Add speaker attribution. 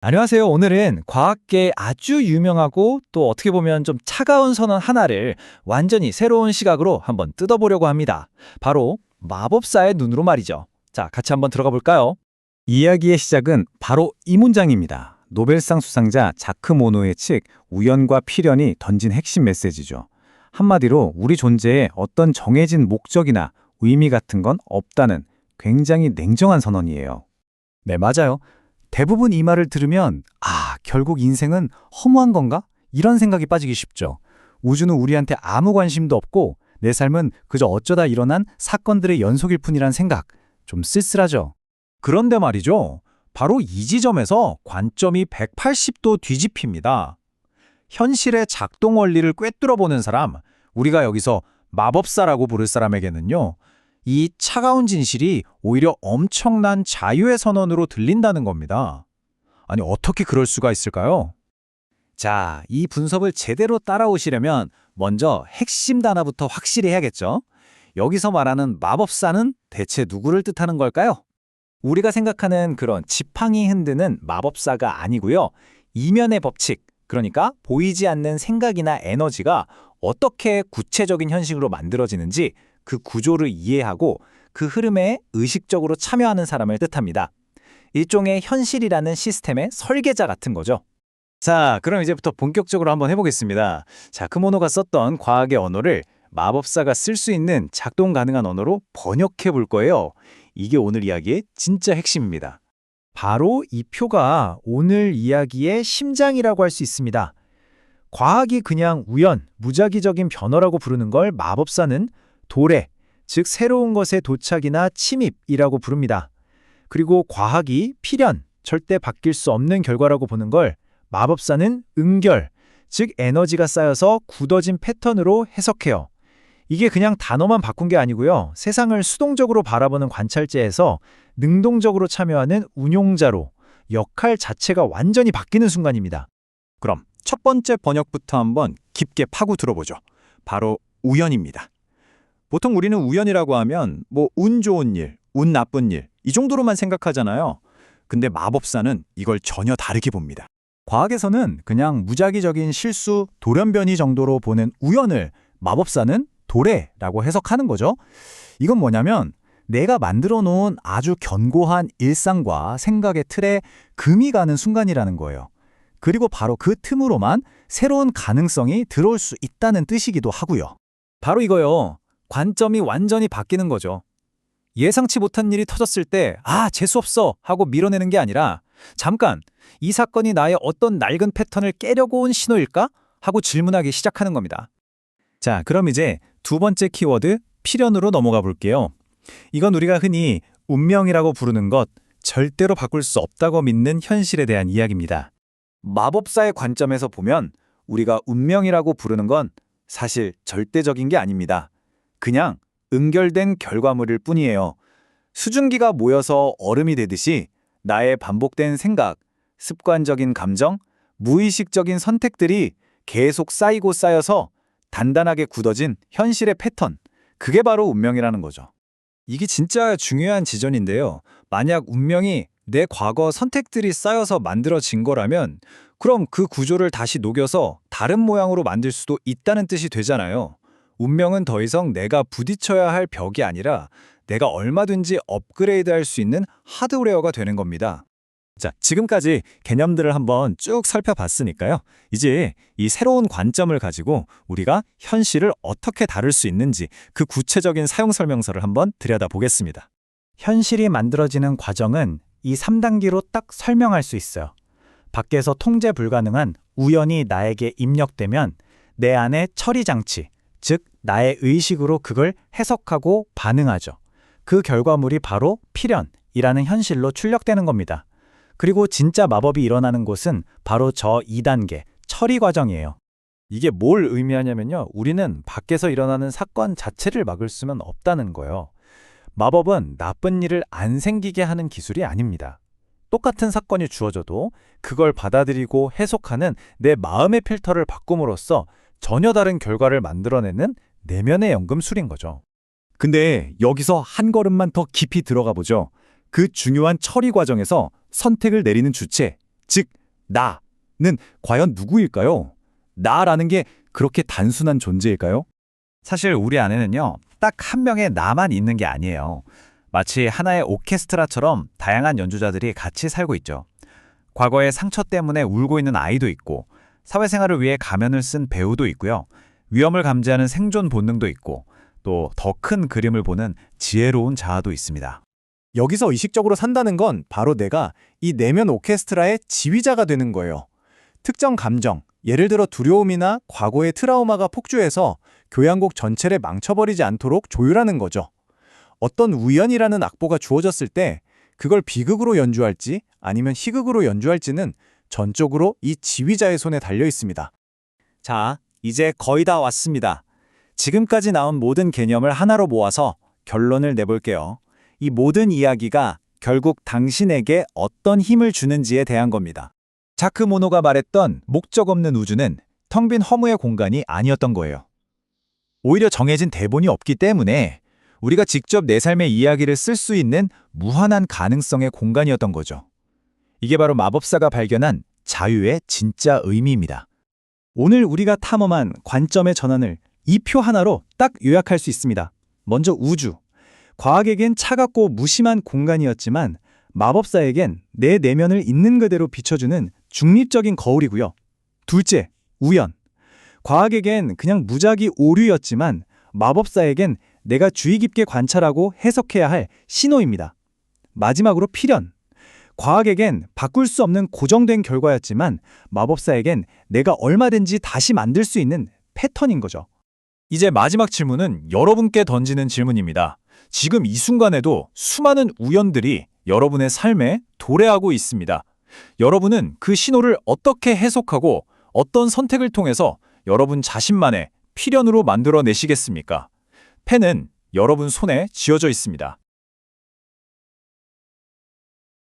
Speaker 1: 안녕하세요. 오늘은 과학계에 아주 유명하고 또 어떻게 보면 좀 차가운 선언 하나를 완전히 새로운 시각으로 한번 뜯어보려고 합니다. 바로 마법사의 눈으로 말이죠. 자, 같이 한번 들어가 볼까요?
Speaker 2: 이야기의 시작은 바로 이 문장입니다. 노벨상 수상자 자크 모노의 책 우연과 필연이 던진 핵심 메시지죠. 한마디로 우리 존재에 어떤 정해진 목적이나 의미 같은 건 없다는 굉장히 냉정한 선언이에요.
Speaker 1: 네, 맞아요. 대부분 이 말을 들으면 결국 인생은 허무한 건가? 이런 생각이 빠지기 쉽죠. 우주는 우리한테 아무 관심도 없고 내 삶은 그저 어쩌다 일어난 사건들의 연속일 뿐이란 생각, 좀 쓸쓸하죠. 그런데 말이죠. 바로 이 지점에서 관점이 180도 뒤집힙니다. 현실의 작동 원리를 꿰뚫어 보는 사람, 우리가 여기서 마법사라고 부를 사람에게는요. 이 차가운 진실이 오히려 엄청난 자유의 선언으로 들린다는 겁니다. 아니, 어떻게 그럴 수가 있을까요? 자, 이 분석을 제대로 따라오시려면 먼저 핵심 단어부터 확실히 해야겠죠? 여기서 말하는 마법사는 대체 누구를 뜻하는 걸까요? 우리가 생각하는 그런 지팡이 흔드는 마법사가 아니고요. 이면의 법칙, 그러니까 보이지 않는 생각이나 에너지가 어떻게 구체적인 현실로 만들어지는지 그 구조를 이해하고 그 흐름에 의식적으로 참여하는 사람을 뜻합니다. 일종의 현실이라는 시스템의 설계자 같은 거죠. 자, 그럼 이제부터 본격적으로 한번 해보겠습니다. 자크모노가 썼던 과학의 언어를 마법사가 쓸 수 있는 작동 가능한 언어로 번역해 볼 거예요. 이게 오늘 이야기의 진짜 핵심입니다. 바로 이 표가 오늘 이야기의 심장이라고 할 수 있습니다. 과학이 그냥 우연, 무작위적인 변화라고 부르는 걸 마법사는 도래, 즉 새로운 것의 도착이나 침입이라고 부릅니다. 그리고 과학이 필연, 절대 바뀔 수 없는 결과라고 보는 걸 마법사는 응결, 즉 에너지가 쌓여서 굳어진 패턴으로 해석해요. 이게 그냥 단어만 바꾼 게 아니고요. 세상을 수동적으로 바라보는 관찰자에서 능동적으로 참여하는 운용자로 역할 자체가 완전히 바뀌는 순간입니다.
Speaker 2: 그럼 첫 번째 번역부터 한번 깊게 파고 들어보죠. 바로 우연입니다. 보통 우리는 우연이라고 하면 운 좋은 일, 운 나쁜 일 이 정도로만 생각하잖아요. 근데 마법사는 이걸 전혀 다르게 봅니다. 과학에서는 그냥 무작위적인 실수, 돌연변이 정도로 보는 우연을 마법사는 도래라고 해석하는 거죠. 이건 뭐냐면 내가 만들어 놓은 아주 견고한 일상과 생각의 틀에 금이 가는 순간이라는 거예요. 그리고 바로 그 틈으로만 새로운 가능성이 들어올 수 있다는 뜻이기도 하고요.
Speaker 1: 바로 이거요. 관점이 완전히 바뀌는 거죠. 예상치 못한 일이 터졌을 때 재수없어 하고 밀어내는 게 아니라 잠깐, 이 사건이 나의 어떤 낡은 패턴을 깨려고 온 신호일까? 하고 질문하기 시작하는 겁니다.
Speaker 2: 자, 그럼 이제 두 번째 키워드 필연으로 넘어가 볼게요. 이건 우리가 흔히 운명이라고 부르는 것, 절대로 바꿀 수 없다고 믿는 현실에 대한 이야기입니다.
Speaker 1: 마법사의 관점에서 보면 우리가 운명이라고 부르는 건 사실 절대적인 게 아닙니다. 그냥 응결된 결과물일 뿐이에요. 수증기가 모여서 얼음이 되듯이 나의 반복된 생각, 습관적인 감정, 무의식적인 선택들이 계속 쌓이고 쌓여서 단단하게 굳어진 현실의 패턴, 그게 바로 운명이라는 거죠. 이게 진짜 중요한 지점인데요. 만약 운명이 내 과거 선택들이 쌓여서 만들어진 거라면 그럼 그 구조를 다시 녹여서 다른 모양으로 만들 수도 있다는 뜻이 되잖아요. 운명은 더 이상 내가 부딪혀야 할 벽이 아니라 내가 얼마든지 업그레이드할 수 있는 하드웨어가 되는 겁니다.
Speaker 2: 자, 지금까지 개념들을 한번 쭉 살펴봤으니까요. 이제 이 새로운 관점을 가지고 우리가 현실을 어떻게 다룰 수 있는지 그 구체적인 사용 설명서를 한번 들여다보겠습니다.
Speaker 1: 현실이 만들어지는 과정은 이 3단계로 딱 설명할 수 있어요. 밖에서 통제 불가능한 우연이 나에게 입력되면 내 안에 처리 장치, 즉 나의 의식으로 그걸 해석하고 반응하죠. 그 결과물이 바로 필연이라는 현실로 출력되는 겁니다. 그리고 진짜 마법이 일어나는 곳은 바로 저 2단계, 처리 과정이에요. 이게 뭘 의미하냐면요. 우리는 밖에서 일어나는 사건 자체를 막을 수는 없다는 거예요. 마법은 나쁜 일을 안 생기게 하는 기술이 아닙니다. 똑같은 사건이 주어져도 그걸 받아들이고 해석하는 내 마음의 필터를 바꿈으로써 전혀 다른 결과를 만들어내는 내면의 연금술인 거죠.
Speaker 2: 근데 여기서 한 걸음만 더 깊이 들어가 보죠. 그 중요한 처리 과정에서 선택을 내리는 주체,
Speaker 1: 즉, 나는 과연 누구일까요? 나라는 게 그렇게 단순한 존재일까요?
Speaker 3: 사실 우리 안에는요, 딱 한 명의 나만 있는 게 아니에요. 마치 하나의 오케스트라처럼 다양한 연주자들이 같이 살고 있죠. 과거의 상처 때문에 울고 있는 아이도 있고, 사회생활을 위해 가면을 쓴 배우도 있고요. 위험을 감지하는 생존 본능도 있고, 또 더 큰 그림을 보는 지혜로운 자아도 있습니다.
Speaker 2: 여기서 의식적으로 산다는 건 바로 내가 이 내면 오케스트라의 지휘자가 되는 거예요. 특정 감정, 예를 들어 두려움이나 과거의 트라우마가 폭주해서 교향곡 전체를 망쳐버리지 않도록 조율하는 거죠. 어떤 우연이라는 악보가 주어졌을 때 그걸 비극으로 연주할지 아니면 희극으로 연주할지는 전적으로 이 지휘자의 손에 달려 있습니다.
Speaker 3: 자, 이제 거의 다 왔습니다. 지금까지 나온 모든 개념을 하나로 모아서 결론을 내볼게요. 이 모든 이야기가 결국 당신에게 어떤 힘을 주는지에 대한 겁니다. 자크 모노가 말했던 목적 없는 우주는 텅 빈 허무의 공간이 아니었던 거예요. 오히려 정해진 대본이 없기 때문에 우리가 직접 내 삶의 이야기를 쓸 수 있는 무한한 가능성의 공간이었던 거죠. 이게 바로 마법사가 발견한 자유의 진짜 의미입니다.
Speaker 4: 오늘 우리가 탐험한 관점의 전환을 이 표 하나로 딱 요약할 수 있습니다. 먼저 우주. 과학에겐 차갑고 무심한 공간이었지만 마법사에겐 내 내면을 있는 그대로 비춰주는 중립적인 거울이고요. 둘째, 우연. 과학에겐 그냥 무작위 오류였지만 마법사에겐 내가 주의 깊게 관찰하고 해석해야 할 신호입니다. 마지막으로 필연. 과학에겐 바꿀 수 없는 고정된 결과였지만 마법사에겐 내가 얼마든지 다시 만들 수 있는 패턴인 거죠.
Speaker 3: 이제 마지막 질문은 여러분께 던지는 질문입니다. 지금 이 순간에도 수많은 우연들이 여러분의 삶에 도래하고 있습니다. 여러분은 그 신호를 어떻게 해석하고 어떤 선택을 통해서 여러분 자신만의 필연으로 만들어내시겠습니까? 펜은 여러분 손에 쥐어져 있습니다.